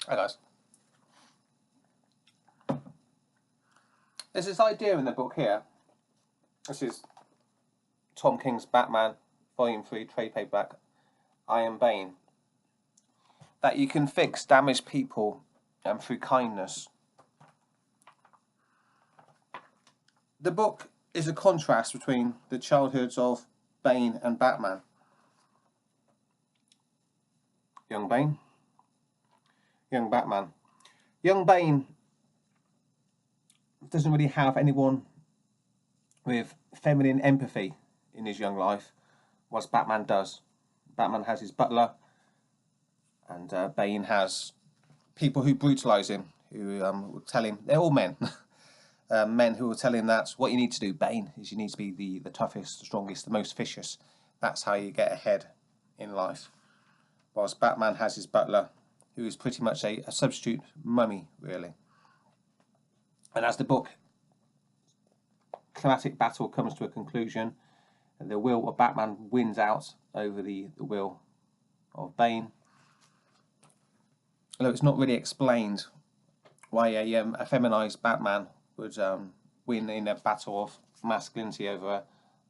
Hi guys. There's this idea in the book here. This is Tom King's Batman, Volume 3, trade paperback, I Am Bane. That you can fix damaged people through kindness. The book is a contrast between the childhoods of Bane and Batman. Young Bane, young Batman. Young Bane doesn't really have anyone with feminine empathy in his young life, whilst Batman does. Batman has his butler, and Bane has people who brutalise him, who will tell him, they're all men, men who will tell him that what you need to do, Bane, is you need to be the toughest, the strongest, the most vicious. That's how you get ahead in life. Whilst Batman has his butler, who is pretty much a substitute mummy, really. And as the book climatic battle comes to a conclusion, the will of Batman wins out over the will of Bane. Although it's not really explained why a feminised Batman would win in a battle of masculinity over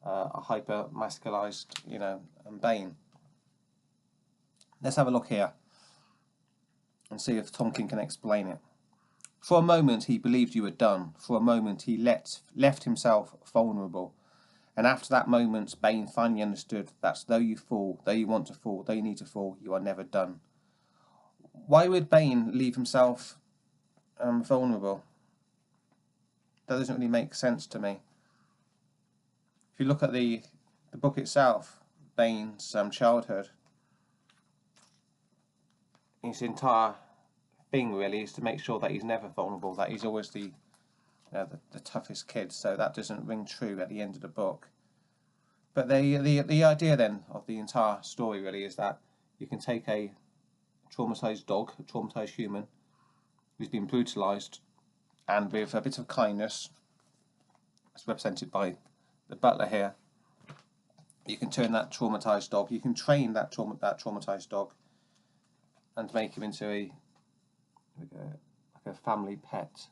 a hyper-masculised, Bane. Let's have a look here and see if Tom King can explain it. For a moment he believed you were done. For a moment he left himself vulnerable. And after that moment, Bane finally understood that though you fall, though you want to fall, though you need to fall, you are never done. Why would Bane leave himself vulnerable? That doesn't really make sense to me. If you look at the book itself, Bane's childhood, his entire thing really is to make sure that he's never vulnerable, that he's always the toughest kid. So that doesn't ring true at the end of the book. But the idea then of the entire story really is that you can take a traumatized dog, a traumatized human who's been brutalized, and with a bit of kindness, as represented by the butler here, you can turn that traumatized dog, you can train that traumatized dog and make him into like a family pet.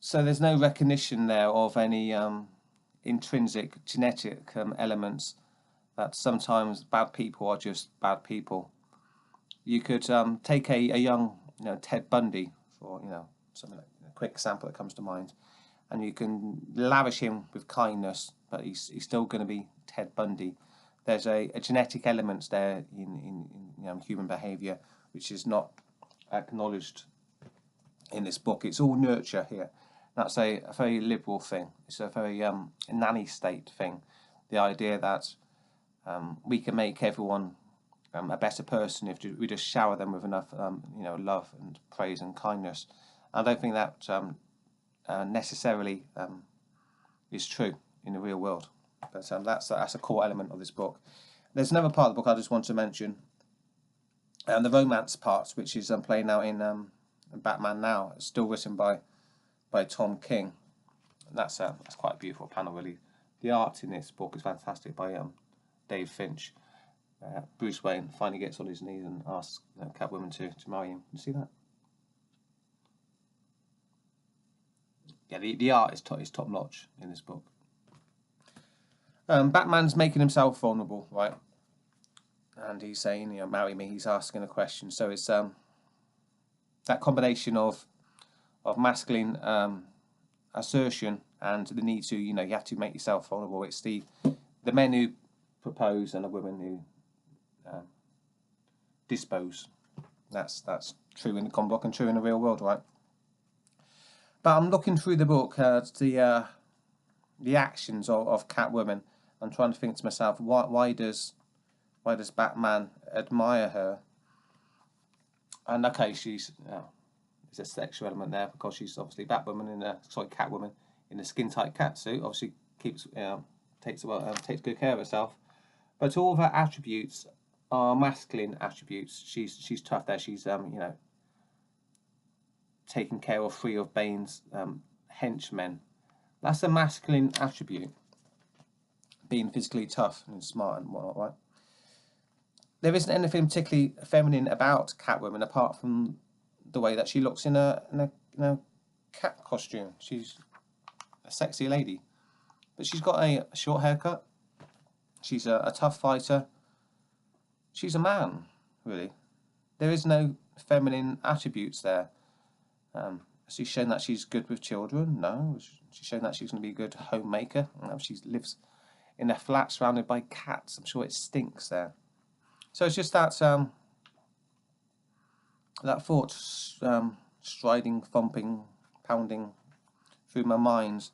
So there's no recognition there of any intrinsic genetic elements, that sometimes bad people are just bad people. You could take a young Ted Bundy, for something like a quick example that comes to mind, and you can lavish him with kindness, but he's still going to be Ted Bundy. There's a genetic element there in human behaviour which is not acknowledged in this book. It's all nurture here. That's a very liberal thing. It's a very nanny state thing. The idea that we can make everyone a better person if we just shower them with enough love and praise and kindness. I don't think that necessarily is true in the real world. But that's a core element of this book. There's another part of the book I just want to mention, the romance part, which is playing out in Batman Now. It's still written by Tom King. And that's quite a beautiful panel, really. The art in this book is fantastic by Dave Finch. Bruce Wayne finally gets on his knees and asks Catwoman to marry him. You see that? Yeah, the art is top notch in this book. Batman's making himself vulnerable, right? And he's saying, marry me. He's asking a question. So it's that combination of masculine assertion and the need to, you have to make yourself vulnerable. It's the men who propose and the women who dispose. That's true in the comic book and true in the real world, right? But I'm looking through the book at the actions of Catwoman. I'm trying to think to myself, why does Batman admire her? And okay, there's a sexual element there because she's obviously Catwoman in a skin-tight catsuit. Obviously takes good care of herself, but all of her attributes are masculine attributes. She's tough there. She's taking care of 3 of Bane's henchmen. That's a masculine attribute, being physically tough and smart and whatnot, right? there isn't anything particularly feminine about Catwoman apart from the way that she looks in a cat costume. She's a sexy lady, but she's got a short haircut. She's a tough fighter. She's a man, really. There is no feminine attributes there. She's shown that she's good with children. No. She's shown that she's going to be a good homemaker. No. She lives in a flat surrounded by cats. I'm sure it stinks there. So it's just that that thought striding, thumping, pounding through my mind.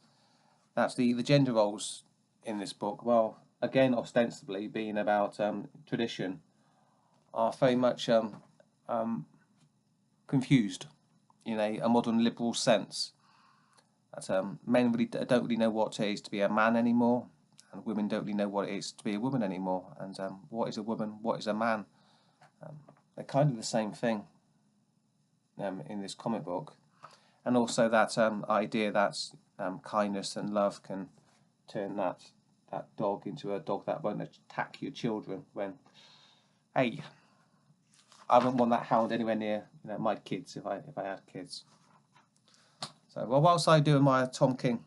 That's the gender roles in this book. Well, again, ostensibly being about tradition, are very much confused in a modern liberal sense. That men really don't really know what it is to be a man anymore, and women don't really know what it is to be a woman anymore. And what is a woman? What is a man? They're kind of the same thing in this comic book. And also that idea that kindness and love can turn that dog into a dog that won't attack your children. When, hey, I wouldn't want that hound anywhere near my kids if I had kids. So, well, whilst I do admire Tom King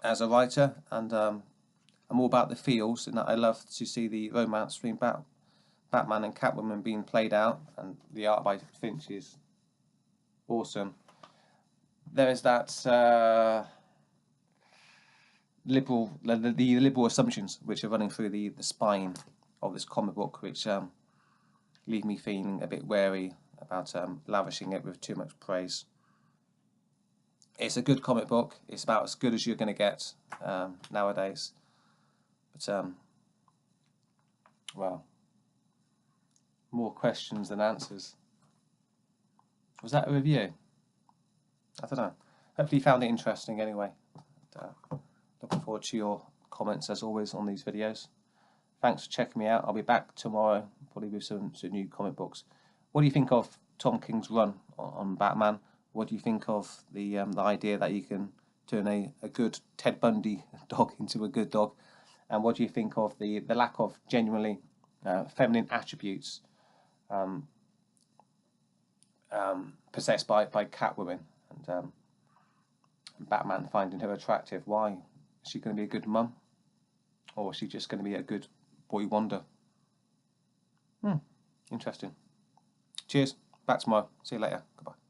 as a writer, and I'm all about the feels, and that I love to see the romance between Batman and Catwoman being played out, and the art by Finch is awesome. There is that the liberal assumptions which are running through the spine of this comic book, which leave me feeling a bit wary about lavishing it with too much praise. It's a good comic book. It's about as good as you're going to get nowadays. But, well, more questions than answers. Was that a review? I don't know. Hopefully you found it interesting anyway. Looking forward to your comments as always on these videos. Thanks for checking me out. I'll be back tomorrow, probably with some new comic books. What do you think of Tom King's run on Batman? What do you think of the idea that you can turn a good Ted Bundy dog into a good dog? And what do you think of the lack of genuinely feminine attributes possessed by Catwoman, and Batman finding her attractive? Why? Is she going to be a good mum? Or is she just going to be a good boy wonder? Interesting. Cheers. Back tomorrow. See you later. Goodbye.